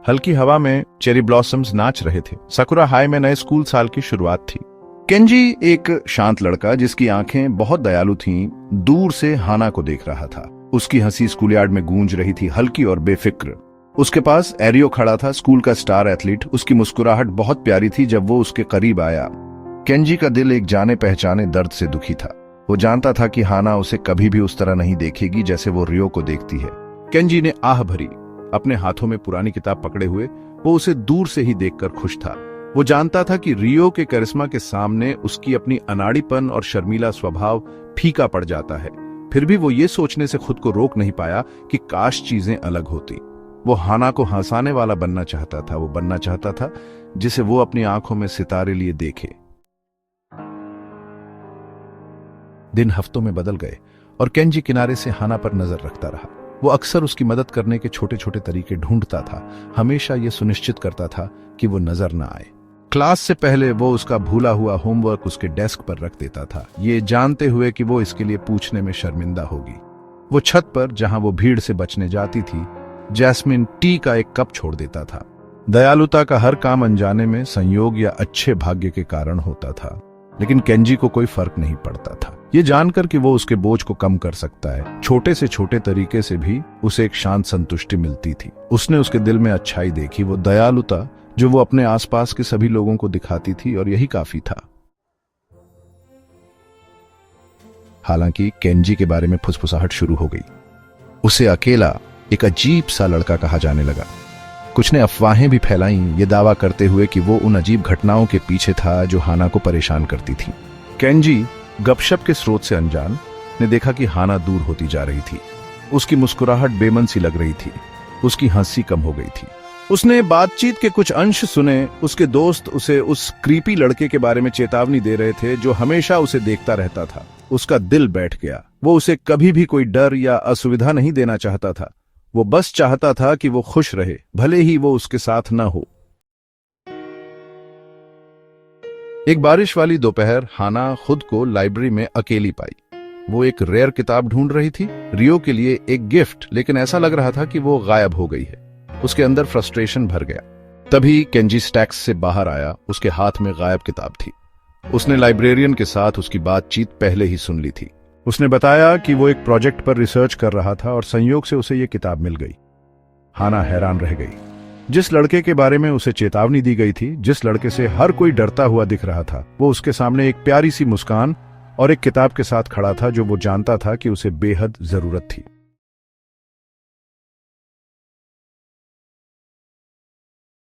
हल्की हवा में चेरी ब्लॉसम्स नाच रहे थे। सकुरा हाई में नए स्कूल साल की शुरुआत थी। केंजी एक शांत लड़का जिसकी आंखें बहुत दयालु थीं, दूर से हाना को देख रहा था। उसकी हंसी स्कूलयार्ड में गूंज रही थी, हल्की और बेफिक्र। उसके पास एरियो खड़ा था, स्कूल का स्टार एथलीट। उसकी मुस्कुराहट बहुत प्यारी थी जब वो उसके करीब आया। केंजी का दिल एक जाने पहचाने दर्द से दुखी था। वो जानता था कि हाना उसे कभी भी उस तरह नहीं देखेगी जैसे वो रियो को देखती है। केंजी ने आह भरी। अपने हाथों में पुरानी किताब पकड़े हुए वो उसे दूर से ही देखकर खुश था। वो जानता था कि रियो के करिश्मा के सामने उसकी अपनी अनाड़ीपन और शर्मीला स्वभाव फीका पड़ जाता है। फिर भी वो ये सोचने से खुद को रोक नहीं पाया कि काश चीजें अलग होती। वो हाना को हंसाने वाला बनना चाहता था। वो बनना चाहता था जिसे वो अपनी आंखों में सितारे लिए देखे। दिन हफ्तों में बदल गए और केंजी किनारे से हाना पर नजर रखता रहा। वो अक्सर उसकी मदद करने के छोटे छोटे तरीके ढूंढता था, हमेशा ये सुनिश्चित करता था कि वो नजर ना आए। क्लास से पहले वो उसका भूला हुआ होमवर्क उसके डेस्क पर रख देता था, ये जानते हुए कि वो इसके लिए पूछने में शर्मिंदा होगी। वो छत पर, जहां वो भीड़ से बचने जाती थी, जैस्मिन टी का एक कप छोड़ देता था। दयालुता का हर काम अनजाने में संयोग या अच्छे भाग्य के कारण होता था, लेकिन केंजी को कोई फर्क नहीं पड़ता था। ये जानकर कि वो उसके बोझ को कम कर सकता है, छोटे से छोटे तरीके से भी उसे एक शांत संतुष्टि मिलती थी। उसने उसके दिल में अच्छाई देखी, वो दयालुता जो वो अपने आसपास के सभी लोगों को दिखाती थी, और यही काफी था। हालांकि केंजी के बारे में फुसफुसाहट शुरू हो गई। उसे अकेला एक अजीब सा लड़का कहा जाने लगा। कुछ ने अफवाहें भी फैलाईं, ये दावा करते हुए कि वो उन अजीब घटनाओं के पीछे था जो हाना को परेशान करती थी। केंजी, गपशप के स्रोत से अनजान, ने देखा कि हाना दूर होती जा रही थी। उसकी मुस्कुराहट बेमन सी लग रही थी, उसकी हंसी कम हो गई थी। उसने बातचीत के कुछ अंश सुने। उसके दोस्त उसे उस क्रीपी लड़के के बारे में चेतावनी दे रहे थे जो हमेशा उसे देखता रहता था। उसका दिल बैठ गया। वो उसे कभी भी कोई डर या असुविधा नहीं देना चाहता था। वो बस चाहता था कि वो खुश रहे, भले ही वो उसके साथ न हो। एक बारिश वाली दोपहर हाना खुद को लाइब्रेरी में अकेली पाई। वो एक रेयर किताब ढूंढ रही थी, रियो के लिए एक गिफ्ट, लेकिन ऐसा लग रहा था कि वो गायब हो गई है। उसके अंदर फ्रस्ट्रेशन भर गया। तभी केंजी स्टैक्स से बाहर आया। उसके हाथ में गायब किताब थी। उसने लाइब्रेरियन के साथ उसकी बातचीत पहले ही सुन ली थी। उसने बताया कि वो एक प्रोजेक्ट पर रिसर्च कर रहा था और संयोग से उसे ये किताब मिल गई। हाना हैरान रह गई। जिस लड़के के बारे में उसे चेतावनी दी गई थी, जिस लड़के से हर कोई डरता हुआ दिख रहा था, वो उसके सामने एक प्यारी सी मुस्कान और एक किताब के साथ खड़ा था जो वो जानता था कि उसे बेहद जरूरत थी।